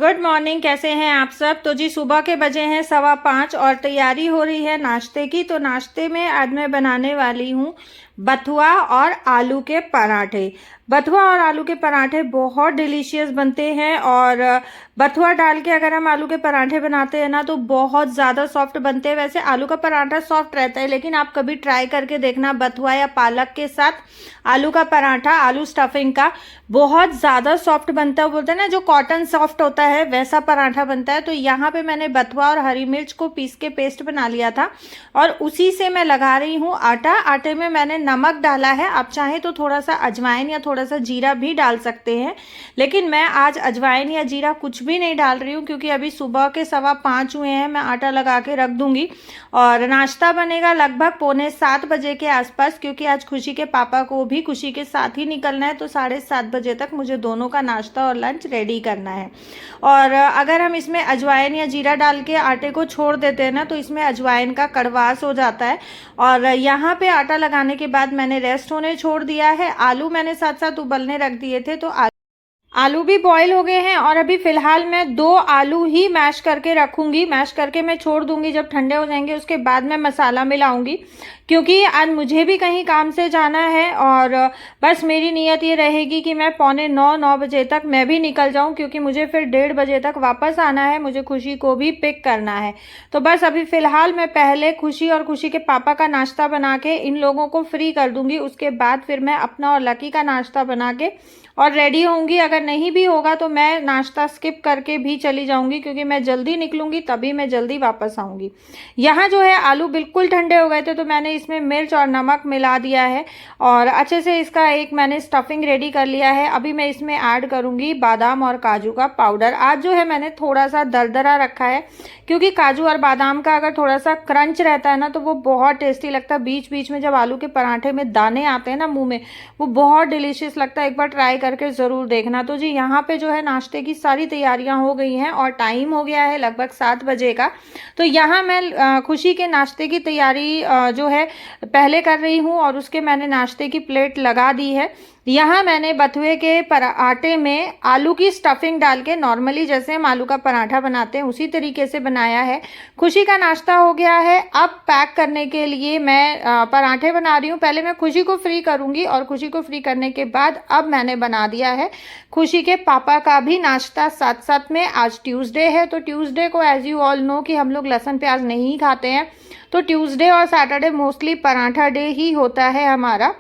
Good morning. कैसे हैं आप सब? तो जी सुबह के बजे हैं 5:15 और तैयारी हो रही है नाश्ते की। तो नाश्ते में आज मैं बनाने वाली हूँ बथुआ और आलू के पराठे। बथुआ और आलू के पराठे बहुत डिलीशियस बनते हैं और बथुआ डाल के अगर हम आलू के पराठे बनाते हैं ना तो बहुत ज़्यादा सॉफ्ट बनते हैं। वैसे आलू का पराठा सॉफ्ट रहता है, लेकिन आप कभी ट्राई करके देखना बथुआ या पालक के साथ आलू का पराठा, आलू स्टफिंग का, बहुत ज़्यादा सॉफ्ट बनता है। बोलते हैं ना जो कॉटन सॉफ्ट होता है वैसा पराठा बनता है। तो यहाँ पे मैंने बथुआ और हरी मिर्च को पीस के पेस्ट बना लिया था और उसी से मैं लगा रही हूँ आटा। आटे में मैंने नमक डाला है, आप चाहें तो थोड़ा सा अजवाइन या थोड़ा सा जीरा भी डाल सकते हैं, लेकिन मैं आज अजवाइन या जीरा कुछ भी नहीं डाल रही हूँ क्योंकि अभी सुबह के 5:15 हुए हैं। मैं आटा लगा के रख दूंगी और नाश्ता बनेगा लगभग 6:45 बजे के आसपास, क्योंकि आज खुशी के पापा को भी खुशी के साथ ही निकलना है। तो 7:30 बजे तक मुझे दोनों का नाश्ता और लंच रेडी करना है। और अगर हम इसमें अजवाइन या जीरा डाल के आटे को छोड़ देते हैं ना तो इसमें अजवाइन का कड़वास हो जाता है। और यहाँ पे आटा लगाने के बाद मैंने रेस्ट होने छोड़ दिया है। आलू मैंने साथ साथ उबलने रख दिए थे, तो आलू भी बॉईल हो गए हैं और अभी फिलहाल मैं 2 आलू ही मैश करके रखूंगी। मैश करके मैं छोड़ दूंगी, जब ठंडे हो जाएंगे उसके बाद मैं मसाला मिलाऊंगी, क्योंकि आज मुझे भी कहीं काम से जाना है। और बस मेरी नीयत ये रहेगी कि मैं 8:45-9 बजे तक मैं भी निकल जाऊं, क्योंकि मुझे फिर 1:30 बजे तक वापस आना है। मुझे खुशी को भी पिक करना है। तो बस अभी फ़िलहाल मैं पहले खुशी और खुशी के पापा का नाश्ता बना के इन लोगों को फ्री कर दूंगी। उसके बाद फिर मैं अपना और लकी का नाश्ता बना के और रेडी होंगी। अगर नहीं भी होगा तो मैं नाश्ता स्किप करके भी चली जाऊंगी, क्योंकि मैं जल्दी निकलूंगी तभी मैं जल्दी वापस आऊंगी। यहाँ जो है आलू बिल्कुल ठंडे हो गए थे तो मैंने इसमें मिर्च और नमक मिला दिया है और अच्छे से इसका एक मैंने स्टफिंग रेडी कर लिया है। अभी मैं इसमें ऐड करूंगी बादाम और काजू का पाउडर। आज जो है मैंने थोड़ा सा दरदरा रखा है, क्योंकि काजू और बादाम का अगर थोड़ा सा क्रंच रहता है ना तो वो बहुत टेस्टी लगता है। बीच बीच में जब आलू के पराठे में दाने आते हैं ना मुंह में, वो बहुत डिलीशियस लगता है। एक बार ट्राई करके ज़रूर देखना। तो जी यहाँ पे जो है नाश्ते की सारी तैयारियां हो गई हैं और टाइम हो गया है लगभग 7 बजे का। तो यहाँ मैं खुशी के नाश्ते की तैयारी जो है पहले कर रही हूँ और उसके मैंने नाश्ते की प्लेट लगा दी है। यहाँ मैंने बथुए के आटे में आलू की स्टफिंग डाल के नॉर्मली जैसे हम आलू का पराठा बनाते हैं उसी तरीके से बनाया है। खुशी का नाश्ता हो गया है। अब पैक करने के लिए मैं पराठे बना रही हूँ। पहले मैं खुशी को फ्री करूँगी और खुशी को फ्री करने के बाद अब मैंने बना दिया है खुशी के पापा का भी नाश्ता साथ साथ में। आज ट्यूसडे है, तो ट्यूसडे को एज यू ऑल नो कि हम लोग लहसुन प्याज नहीं खाते हैं, तो ट्यूसडे और सैटरडे मोस्टली पराठा डे ही होता है हमारा।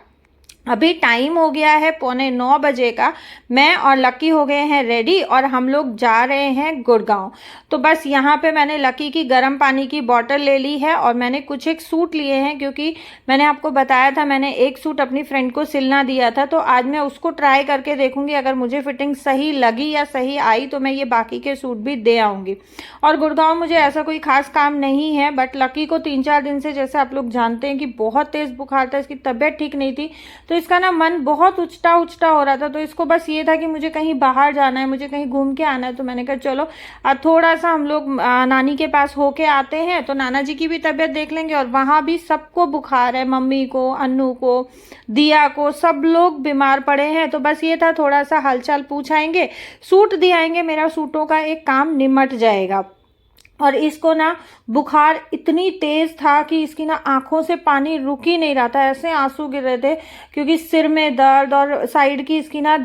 अभी टाइम हो गया है 8:45 बजे का। मैं और लकी हो गए हैं रेडी और हम लोग जा रहे हैं गुड़गांव। तो बस यहाँ पे मैंने लकी की गर्म पानी की बोतल ले ली है और मैंने कुछ एक सूट लिए हैं, क्योंकि मैंने आपको बताया था मैंने एक सूट अपनी फ्रेंड को सिलना दिया था, तो आज मैं उसको ट्राई करके देखूंगी। अगर मुझे फिटिंग सही लगी या सही आई तो मैं ये बाकी के सूट भी दे आऊँगी। और गुड़गांव मुझे ऐसा कोई खास काम नहीं है, बट लकी को 3-4 दिन से, जैसे आप लोग जानते हैं कि बहुत तेज़ बुखार था, इसकी तबीयत ठीक नहीं थी, तो इसका ना मन बहुत उचटा उचटा हो रहा था। तो इसको बस ये था कि मुझे कहीं बाहर जाना है, मुझे कहीं घूम के आना है। तो मैंने कहा चलो थोड़ा सा हम लोग नानी के पास होके आते हैं, तो नाना जी की भी तबीयत देख लेंगे। और वहाँ भी सबको बुखार है, मम्मी को, अन्नू को, दिया को, सब लोग बीमार पड़े हैं। तो बस ये था थोड़ा सा हालचाल पूछ आएंगे, सूट दिखाएंगे, मेरा सूटों का एक काम निमट जाएगा। और इसको ना बुखार इतनी तेज़ था कि इसकी ना आंखों से पानी रुक ही नहीं रहा था, ऐसे आंसू गिर रहे थे, क्योंकि सिर में दर्द और साइड की इसकी ना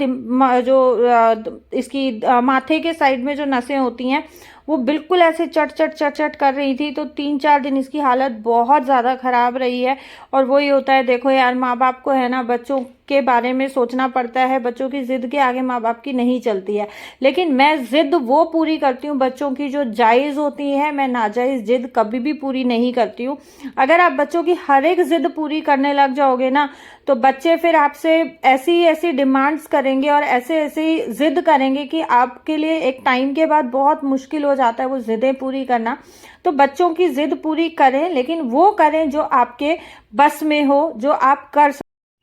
जो इसकी माथे के साइड में जो नसें होती हैं वो बिल्कुल ऐसे चट चट चट चट कर रही थी। तो 3-4 दिन इसकी हालत बहुत ज़्यादा ख़राब रही है। और वही होता है, देखो यार, माँ बाप को है ना बच्चों के बारे में सोचना पड़ता है। बच्चों की ज़िद के आगे माँ बाप की नहीं चलती है, लेकिन मैं ज़िद वो पूरी करती हूँ बच्चों की जो जायज़ होती है। मैं नाजायज़ ज़िद कभी भी पूरी नहीं करती हूँ। अगर आप बच्चों की हर एक ज़िद पूरी करने लग जाओगे ना तो बच्चे फिर आपसे ऐसी ऐसी डिमांड्स करेंगे और ऐसे ऐसी ज़िद करेंगे कि आपके लिए एक टाइम के बाद बहुत मुश्किल हो जाता है वो ज़िदें पूरी करना। तो बच्चों की ज़िद पूरी करें, लेकिन वो करें जो आपके बस में हो, जो आप कर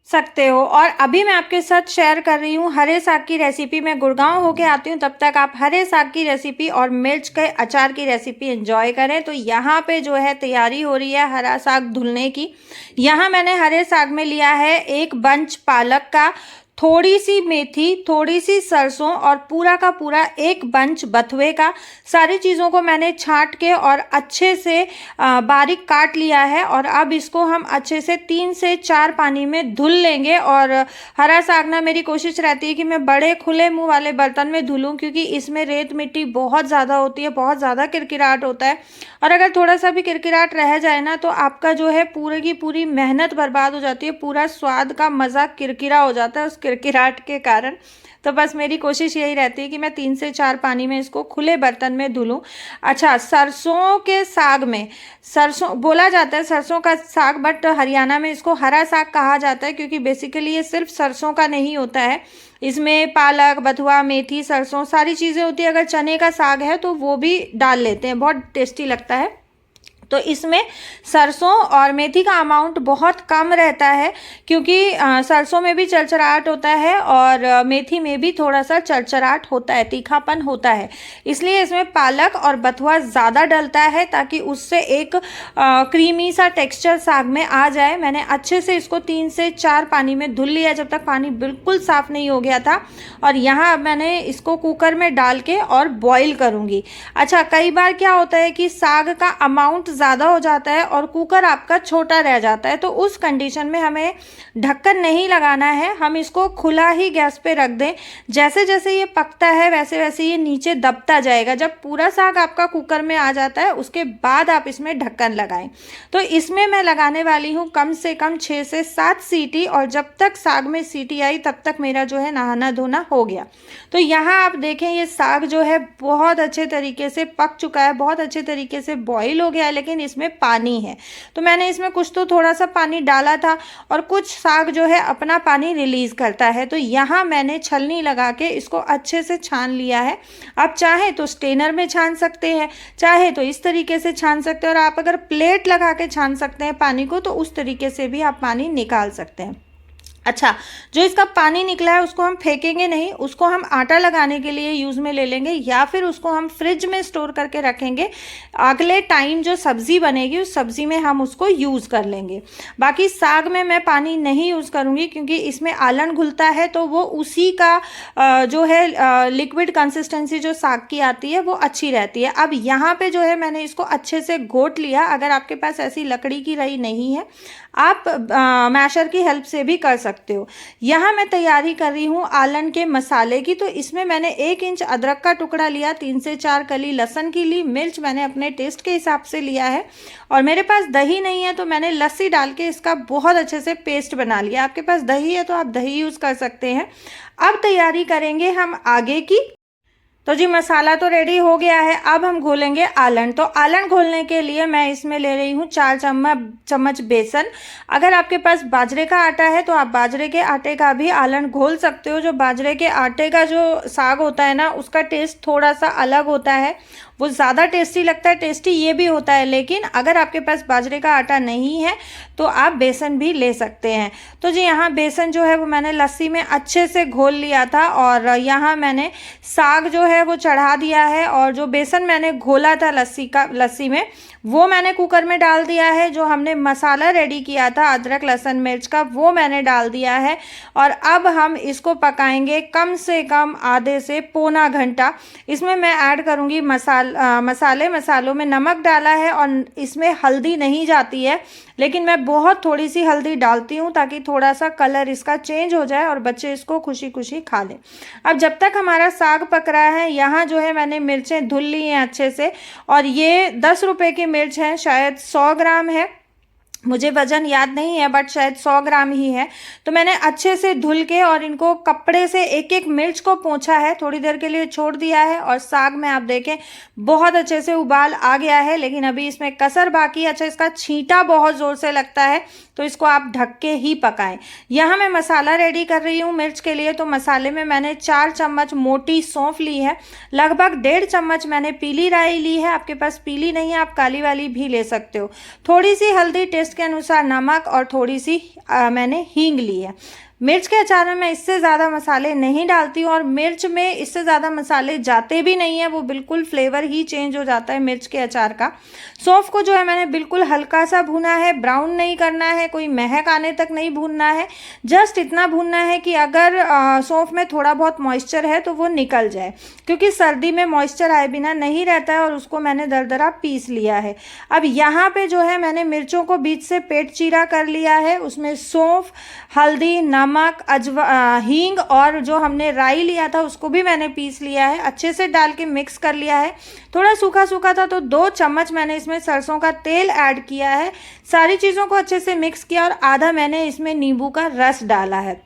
सकते हो। और अभी मैं आपके साथ शेयर कर रही हूँ हरे साग की रेसिपी। मैं गुड़गांव होके आती हूँ, तब तक आप हरे साग की रेसिपी और मिर्च के अचार की रेसिपी एंजॉय करें। तो यहाँ पे जो है तैयारी हो रही है हरा साग धुलने की। यहाँ मैंने हरे साग में लिया है एक बंच पालक का, थोड़ी सी मेथी, थोड़ी सी सरसों और पूरा का पूरा एक बंच बथुए का। सारी चीज़ों को मैंने छांट के और अच्छे से बारीक काट लिया है और अब इसको हम अच्छे से 3 से 4 पानी में धुल लेंगे। और हरा साग ना मेरी कोशिश रहती है कि मैं बड़े खुले मुंह वाले बर्तन में धुलूं, क्योंकि इसमें रेत मिट्टी बहुत ज़्यादा होती है, बहुत ज़्यादा किरकिराट होता है। और अगर थोड़ा सा भी किरकिराट रह जाए ना तो आपका जो है पूरी की पूरी मेहनत बर्बाद हो जाती है, पूरा स्वाद का मज़ा किरकिरा हो जाता है उस किरकिराट के कारण। तो बस मेरी कोशिश यही रहती है कि मैं 3 से 4 पानी में इसको खुले बर्तन में धुलूं। अच्छा, सरसों के साग में, सरसों बोला जाता है सरसों का साग, बट हरियाणा में इसको हरा साग कहा जाता है, क्योंकि बेसिकली ये सिर्फ सरसों का नहीं होता है। इसमें पालक, बथुआ, मेथी, सरसों सारी चीज़ें होती है। अगर चने का साग है तो वो भी डाल लेते हैं, बहुत टेस्टी लगता है। तो इसमें सरसों और मेथी का अमाउंट बहुत कम रहता है, क्योंकि सरसों में भी चरचराहट होता है और मेथी में भी थोड़ा सा चरचराहट होता है, तीखापन होता है। इसलिए इसमें पालक और बथुआ ज़्यादा डलता है, ताकि उससे एक क्रीमी सा टेक्सचर साग में आ जाए। मैंने अच्छे से इसको 3 से 4 पानी में धुल लिया, जब तक पानी बिल्कुल साफ़ नहीं हो गया था। और यहाँ मैंने इसको कुकर में डाल के और बॉईल करूँगी। अच्छा, कई बार क्या होता है कि साग का अमाउंट ज़्यादा हो जाता है और कुकर आपका छोटा रह जाता है, तो उस कंडीशन में हमें ढक्कन नहीं लगाना है, हम इसको खुला ही गैस पे रख दें। जैसे जैसे ये पकता है वैसे वैसे ये नीचे दबता जाएगा। जब पूरा साग आपका कुकर में आ जाता है उसके बाद आप इसमें ढक्कन लगाएं। तो इसमें मैं लगाने वाली हूँ कम से कम 6 से 7 सीटी, और जब तक साग में सीटी आई तब तक मेरा जो है नहाना धोना हो गया। तो यहाँ आप देखें ये साग जो है बहुत अच्छे तरीके से पक चुका है, बहुत अच्छे तरीके से बॉईल हो गया है, लेकिन इसमें पानी है। तो मैंने इसमें कुछ तो थोड़ा सा पानी डाला था और कुछ साग जो है अपना पानी रिलीज़ करता है। तो यहाँ मैंने छलनी लगा के इसको अच्छे से छान लिया है। आप चाहे तो स्टेनर में छान सकते हैं, चाहे तो इस तरीके से छान सकते हैं, और आप अगर प्लेट लगा के छान सकते हैं पानी को तो उस तरीके से भी आप पानी निकाल सकते हैं। अच्छा, जो इसका पानी निकला है उसको हम फेंकेंगे नहीं, उसको हम आटा लगाने के लिए यूज़ में ले लेंगे, या फिर उसको हम फ्रिज में स्टोर करके रखेंगे। अगले टाइम जो सब्ज़ी बनेगी उस सब्ज़ी में हम उसको यूज़ कर लेंगे। बाकी साग में मैं पानी नहीं यूज़ करूँगी, क्योंकि इसमें आलन घुलता है, तो वो उसी का जो है लिक्विड कंसिस्टेंसी जो साग की आती है वो अच्छी रहती है। अब यहाँ पे जो है मैंने इसको अच्छे से घोट लिया। अगर आपके पास ऐसी लकड़ी की रही नहीं है, आप मैशर की हेल्प से भी कर सकते हो। यहाँ मैं तैयारी कर रही हूँ आलन के मसाले की। तो इसमें मैंने 1 इंच अदरक का टुकड़ा लिया, 3 से 4 कली लहसुन की ली, मिर्च मैंने अपने टेस्ट के हिसाब से लिया है, और मेरे पास दही नहीं है तो मैंने लस्सी डाल के इसका बहुत अच्छे से पेस्ट बना लिया। आपके पास दही है तो आप दही यूज़ कर सकते हैं। अब तैयारी करेंगे हम आगे की। तो जी मसाला तो रेडी हो गया है, अब हम घोलेंगे आलन। तो आलन घोलने के लिए मैं इसमें ले रही हूँ 4 चम्मच बेसन। अगर आपके पास बाजरे का आटा है तो आप बाजरे के आटे का भी आलन घोल सकते हो। जो बाजरे के आटे का जो साग होता है ना, उसका टेस्ट थोड़ा सा अलग होता है, वो ज़्यादा टेस्टी लगता है, टेस्टी ये भी होता है। लेकिन अगर आपके पास बाजरे का आटा नहीं है तो आप बेसन भी ले सकते हैं। तो जी यहाँ बेसन जो है वो मैंने लस्सी में अच्छे से घोल लिया था, और यहाँ मैंने साग जो है वो चढ़ा दिया है, और जो बेसन मैंने घोला था लस्सी में वो मैंने कुकर में डाल दिया है। जो हमने मसाला रेडी किया था अदरक लहसुन मिर्च का, वो मैंने डाल दिया है, और अब हम इसको पकाएंगे कम से कम आधे से पौना घंटा। इसमें मैं ऐड करूँगी मसालों में नमक डाला है, और इसमें हल्दी नहीं जाती है, लेकिन मैं बहुत थोड़ी सी हल्दी डालती हूँ ताकि थोड़ा सा कलर इसका चेंज हो जाए और बच्चे इसको खुशी खुशी खा लें। अब जब तक हमारा साग पक रहा है, यहाँ जो है मैंने मिर्चें धुल ली हैं अच्छे से, और ये 10 रुपए की मिर्च है, शायद 100 ग्राम है, मुझे वज़न याद नहीं है, बट शायद 100 ग्राम ही है। तो मैंने अच्छे से धुल के और इनको कपड़े से एक एक मिर्च को पोंछा है, थोड़ी देर के लिए छोड़ दिया है, और साग में आप देखें बहुत अच्छे से उबाल आ गया है, लेकिन अभी इसमें कसर बाकी है। अच्छा, इसका छींटा बहुत ज़ोर से लगता है, तो इसको आप ढक के ही पकाएं। यहाँ मैं मसाला रेडी कर रही हूँ मिर्च के लिए। तो मसाले में मैंने 4 चम्मच मोटी सौंफ ली है, लगभग 1.5 चम्मच मैंने पीली राई ली है। आपके पास पीली नहीं है, आप काली वाली भी ले सकते हो। थोड़ी सी हल्दी, टेस्ट के अनुसार नमक, और थोड़ी सी मैंने हींग ली है। मिर्च के अचार में मैं इससे ज़्यादा मसाले नहीं डालती हूँ, और मिर्च में इससे ज़्यादा मसाले जाते भी नहीं है, वो बिल्कुल फ्लेवर ही चेंज हो जाता है मिर्च के अचार का। सौंफ को जो है मैंने बिल्कुल हल्का सा भुना है, ब्राउन नहीं करना है, कोई महक आने तक नहीं भूनना है, जस्ट इतना भूनना है कि अगर सौंफ में थोड़ा बहुत मॉइस्चर है तो वो निकल जाए, क्योंकि सर्दी में मॉइस्चर आए बिना नहीं रहता है। और उसको मैंने दरदरा पीस लिया है। अब यहाँ पे जो है मैंने मिर्चों को बीच से पेट चीरा कर लिया है, उसमें सौंफ, हल्दी, नमक, हींग और जो हमने राई लिया था उसको भी मैंने पीस लिया है, अच्छे से डाल के मिक्स कर लिया है। थोड़ा सूखा सूखा था तो 2 चम्मच मैंने इसमें सरसों का तेल ऐड किया है। सारी चीज़ों को अच्छे से मिक्स किया और आधा मैंने इसमें नींबू का रस डाला है।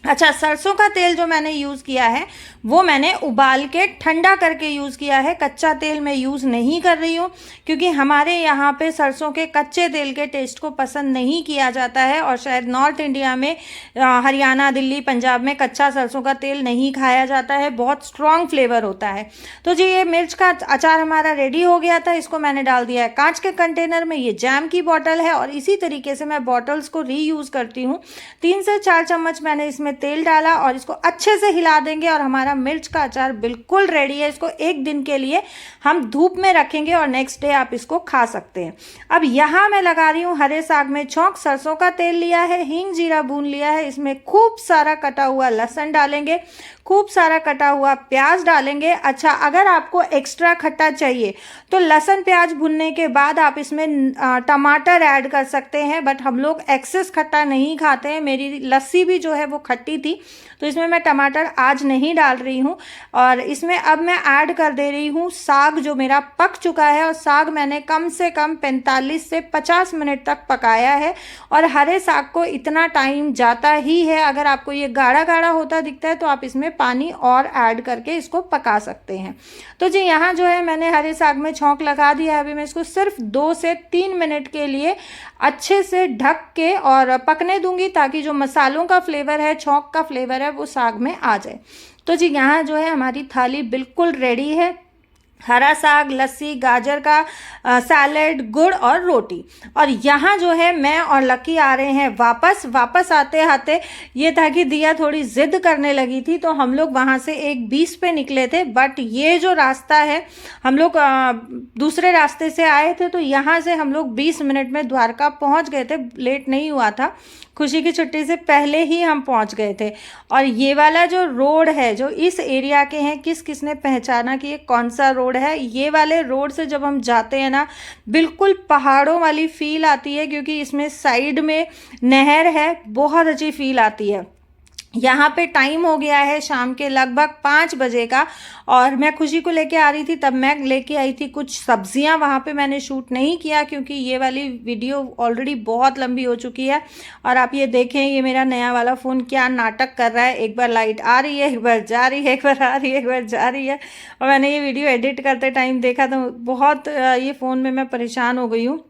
अच्छा, सरसों का तेल जो मैंने यूज़ किया है वो मैंने उबाल के ठंडा करके यूज़ किया है, कच्चा तेल मैं यूज़ नहीं कर रही हूँ, क्योंकि हमारे यहाँ पे सरसों के कच्चे तेल के टेस्ट को पसंद नहीं किया जाता है, और शायद नॉर्थ इंडिया में हरियाणा, दिल्ली, पंजाब में कच्चा सरसों का तेल नहीं खाया जाता है, बहुत स्ट्रॉन्ग फ्लेवर होता है। तो जी ये मिर्च का अचार हमारा रेडी हो गया था, इसको मैंने डाल दिया है कांच के कंटेनर में। ये जैम की बॉटल है और इसी तरीके से मैं बॉटल्स को रीयूज़ करती हूँ। 3 से 4 चम्मच मैंने इसमें तेल डाला और इसको अच्छे से हिला देंगे और हमारा मिर्च का अचार बिल्कुल रेडी है। इसको 1 दिन के लिए हम धूप में रखेंगे और नेक्स्ट डे आप इसको खा सकते हैं। अब यहाँ मैं लगा रही हूँ हरे साग में छौंक, सरसों का तेल लिया है, हींग जीरा भून लिया है, इसमें खूब सारा कटा हुआ लहसुन डालेंगे, खूब सारा कटा हुआ प्याज डालेंगे। अच्छा, अगर आपको एक्स्ट्रा खट्टा चाहिए तो लहसुन प्याज भुनने के बाद आप इसमें टमाटर ऐड कर सकते हैं, बट हम लोग एक्सेस खट्टा नहीं खाते हैं। मेरी लस्सी भी जो है वो खट्टी थी, तो इसमें मैं टमाटर आज नहीं डाल रही हूँ। और इसमें अब मैं ऐड कर दे रही हूँ साग जो मेरा पक चुका है, और साग मैंने कम से कम 45 से 50 मिनट तक पकाया है। और हरे साग को इतना टाइम जाता ही है, अगर आपको ये गाढ़ा गाढ़ा होता दिखता है तो आप इसमें पानी और ऐड करके इसको पका सकते हैं। तो जी यहाँ जो है मैंने हरे साग में छौंक लगा दिया है। अभी मैं इसको सिर्फ 2 से 3 मिनट के लिए अच्छे से ढक के और पकने दूंगी, ताकि जो मसालों का फ्लेवर है, छौंक का फ्लेवर है, वो साग में आ जाए। तो जी यहाँ जो है हमारी थाली बिल्कुल रेडी है। हरा साग, लस्सी, गाजर का सैलेड, गुड़ और रोटी। और यहाँ जो है मैं और लकी आ रहे हैं वापस आते आते ये था कि दिया थोड़ी ज़िद करने लगी थी, तो हम लोग वहाँ से 1:20 पे निकले थे, बट ये जो रास्ता है हम लोग दूसरे रास्ते से आए थे, तो यहाँ से हम लोग 20 मिनट में द्वारका पहुँच गए थे। लेट नहीं हुआ था, खुशी की छुट्टी से पहले ही हम पहुंच गए थे। और ये वाला जो रोड है, जो इस एरिया के हैं, किसने पहचाना कि ये कौन सा रोड है। ये वाले रोड से जब हम जाते हैं ना, बिल्कुल पहाड़ों वाली फील आती है, क्योंकि इसमें साइड में नहर है, बहुत अच्छी फील आती है। यहाँ पे टाइम हो गया है शाम के लगभग 5 बजे का, और मैं खुशी को लेके आ रही थी, तब मैं लेके आई थी कुछ सब्जियाँ। वहाँ पे मैंने शूट नहीं किया, क्योंकि ये वाली वीडियो ऑलरेडी बहुत लंबी हो चुकी है। और आप ये देखें, ये मेरा नया वाला फ़ोन क्या नाटक कर रहा है, एक बार लाइट आ रही है, एक बार जा रही है, एक बार आ रही है, एक बार जा रही है। और मैंने ये वीडियो एडिट करते टाइम देखा तो बहुत ये फ़ोन में मैं परेशान हो गई हूँ।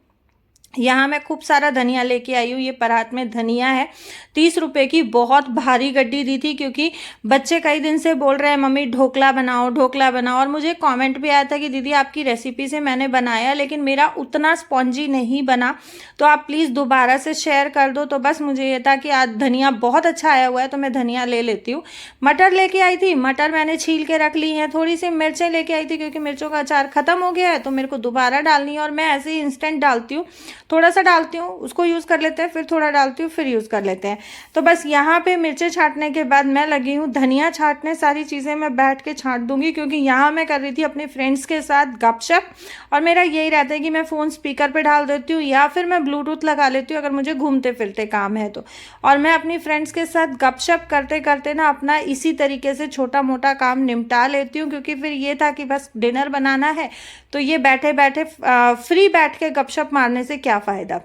यहाँ मैं खूब सारा धनिया लेके आई हूँ। ये परात में धनिया है, 30 रुपए की बहुत भारी गड्डी दी थी, क्योंकि बच्चे कई दिन से बोल रहे हैं मम्मी ढोकला बनाओ, ढोकला बनाओ। और मुझे कमेंट भी आया था कि दीदी आपकी रेसिपी से मैंने बनाया, लेकिन मेरा उतना स्पॉन्जी नहीं बना, तो आप प्लीज़ दोबारा से शेयर कर दो। तो बस मुझे ये था कि आज धनिया बहुत अच्छा आया हुआ है, तो मैं धनिया ले लेती हूँ। मटर लेके आई थी, मटर मैंने छील के रख ली हैं। थोड़ी सी मिर्चें लेके आई थी, क्योंकि मिर्चों का अचार ख़त्म हो गया है, तो मेरे को दोबारा डालनी है। और मैं ऐसे ही इंस्टेंट डालती हूँ, थोड़ा सा डालती हूँ, उसको यूज़ कर लेते हैं, फिर थोड़ा डालती हूँ, फिर यूज़ कर लेते हैं। तो बस यहाँ पे मिर्चें छाँटने के बाद मैं लगी हूँ धनिया छाँटने। सारी चीज़ें मैं बैठ के छाँट दूँगी, क्योंकि यहाँ मैं कर रही थी अपने फ्रेंड्स के साथ गपशप, और मेरा यही रहता है कि मैं फ़ोन स्पीकर पे डाल देती हूँ, या फिर मैं ब्लूटूथ लगा लेती हूँ अगर मुझे घूमते फिरते काम है तो। और मैं अपनी फ्रेंड्स के साथ गपशप करते करते ना अपना इसी तरीके से छोटा मोटा काम निपटा लेती हूँ, क्योंकि फिर ये था कि बस डिनर बनाना है, तो ये बैठे बैठे फ्री बैठ के गपशप मारने से क्या फ़ायदा।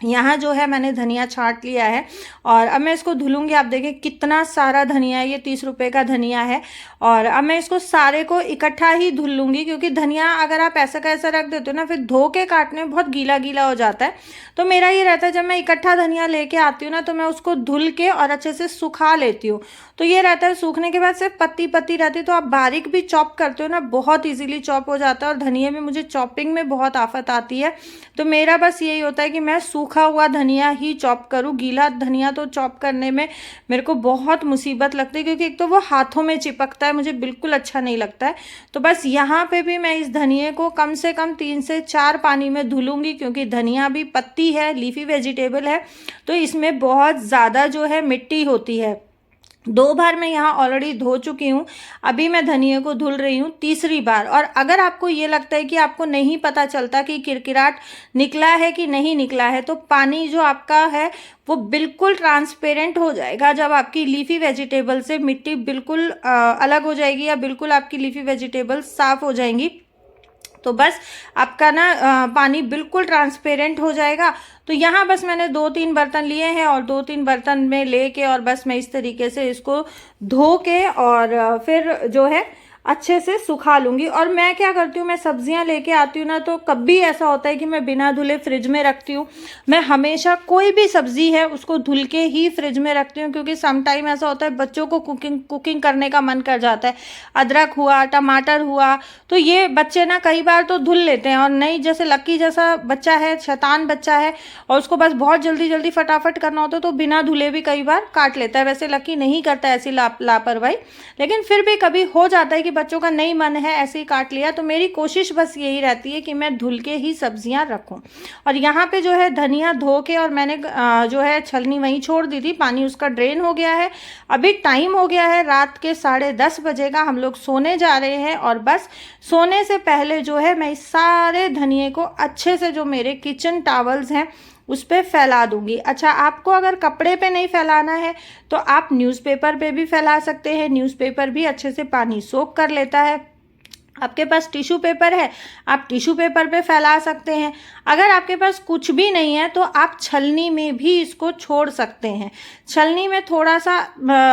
यहाँ जो है मैंने धनिया छाँट लिया है, और अब मैं इसको धुलूंगी। आप देखें कितना सारा धनिया है, ये 30 रुपए का धनिया है। और अब मैं इसको सारे को इकट्ठा ही धुल लूँगी, क्योंकि धनिया अगर आप ऐसा का ऐसा रख देते हो ना, फिर धो के काटने में बहुत गीला गीला हो जाता है। तो मेरा ये रहता है, जब मैं इकट्ठा धनिया लेके आती हूँ ना, तो मैं उसको धुल के और अच्छे से सुखा लेती हूँ। तो ये रहता है सूखने के बाद सिर्फ पत्ती पत्ती रहती है, तो आप बारीक भी चॉप करते हो ना, बहुत इजीली चॉप हो जाता है। और धनिया में मुझे चॉपिंग में बहुत आफत आती है, तो मेरा बस यही होता है कि मैं सूखा हुआ धनिया ही चॉप करूँ। गीला धनिया तो चॉप करने में मेरे को बहुत मुसीबत लगती है, क्योंकि एक तो वो हाथों में चिपकता है, मुझे बिल्कुल अच्छा नहीं लगता है। तो बस यहाँ पे भी मैं इस धनिए को कम से कम 3 से 4 पानी में धुलूंगी, क्योंकि धनिया भी पत्ती है, लीफी वेजिटेबल है, तो इसमें बहुत ज़्यादा जो है मिट्टी होती है। 2 बार मैं यहाँ ऑलरेडी धो चुकी हूँ, अभी मैं धनिया को धुल रही हूँ तीसरी बार। और अगर आपको ये लगता है कि आपको नहीं पता चलता कि किरकिराट निकला है कि नहीं निकला है, तो पानी जो आपका है वो बिल्कुल ट्रांसपेरेंट हो जाएगा जब आपकी लीफी वेजिटेबल से मिट्टी बिल्कुल अलग हो जाएगी, या बिल्कुल आपकी लीफी वेजिटेबल साफ़ हो जाएंगी। तो बस आपका ना पानी बिल्कुल ट्रांसपेरेंट हो जाएगा। तो यहाँ बस मैंने 2-3 बर्तन लिए हैं, और 2-3 बर्तन में लेके और बस मैं इस तरीके से इसको धो के और फिर जो है अच्छे से सुखा लूँगी। और मैं क्या करती हूँ, मैं सब्जियाँ लेके आती हूँ ना, तो कभी ऐसा होता है कि मैं बिना धुले फ्रिज में रखती हूँ। मैं हमेशा कोई भी सब्जी है उसको धुल के ही फ्रिज में रखती हूँ, क्योंकि सम टाइम ऐसा होता है बच्चों को कुकिंग करने का मन कर जाता है। अदरक हुआ, टमाटर हुआ, तो ये बच्चे ना कई बार तो धुल लेते हैं, और नहीं जैसे लक्की जैसा बच्चा है, शैतान बच्चा है, और उसको बस बहुत जल्दी जल्दी फटाफट करना होता है, तो बिना धुले भी कई बार काट लेता है। वैसे लक्की नहीं करता ऐसी लापरवाही, लेकिन फिर भी कभी हो जाता है कि बच्चों का नहीं मन है, ऐसे ही काट लिया। तो मेरी कोशिश बस यही रहती है कि मैं धुल के ही सब्जियां रखूं। और यहाँ पे जो है धनिया धो के और मैंने जो है छलनी वहीं छोड़ दी थी, पानी उसका ड्रेन हो गया है। अभी टाइम हो गया है रात के 10:30 बजे का, हम लोग सोने जा रहे हैं। और बस सोने से पहले जो है मैं इस सारे धनिए को अच्छे से, जो मेरे किचन टॉवल्स हैं उस पर फैला दूंगी। अच्छा, आपको अगर कपड़े पे नहीं फैलाना है तो आप न्यूज़पेपर पे भी फैला सकते हैं। न्यूज़पेपर भी अच्छे से पानी सोख कर लेता है। आपके पास टिश्यू पेपर है, आप टिश्यू पेपर पे फैला सकते हैं। अगर आपके पास कुछ भी नहीं है तो आप छलनी में भी इसको छोड़ सकते हैं। छलनी में थोड़ा सा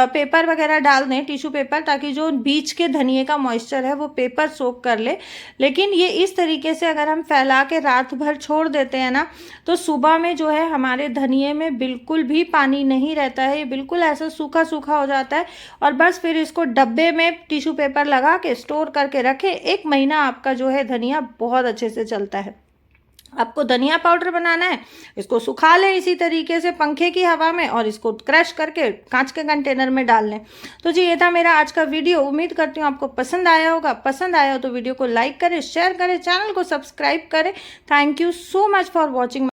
पेपर वगैरह डाल दें, टिश्यू पेपर, ताकि जो बीच के धनिए का मॉइस्चर है वो पेपर सोख कर ले। लेकिन ये इस तरीके से अगर हम फैला के रात भर छोड़ देते हैं ना, तो सुबह में जो है हमारे धनिए में बिल्कुल भी पानी नहीं रहता है, ये बिल्कुल ऐसा सूखा सूखा हो जाता है। और बस फिर इसको डब्बे में टिश्यू पेपर लगा के स्टोर करके रखें, 1 महीना आपका जो है धनिया बहुत अच्छे से चलता है। आपको धनिया पाउडर बनाना है, इसको सुखा लें इसी तरीके से पंखे की हवा में, और इसको क्रश करके कांच के कंटेनर में डाल लें। तो जी, ये था मेरा आज का वीडियो। उम्मीद करती हूँ आपको पसंद आया होगा। पसंद आया हो तो वीडियो को लाइक करें, शेयर करें, चैनल को सब्सक्राइब करें। Thank you so much for watching.